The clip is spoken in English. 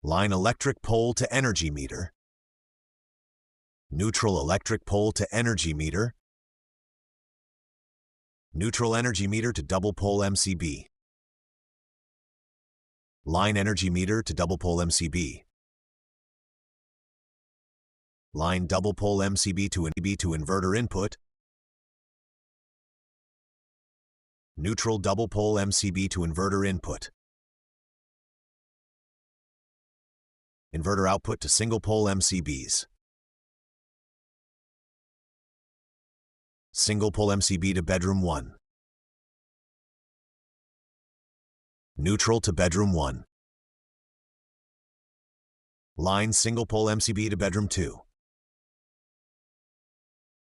Line electric pole to energy meter. Neutral electric pole to energy meter. Neutral energy meter to double pole MCB. Line energy meter to double pole MCB. Line double pole MCB to inverter input. Neutral double pole MCB to inverter input. Inverter output to single pole MCBs. Single pole MCB to bedroom 1. Neutral to bedroom 1. Line single pole MCB to bedroom 2.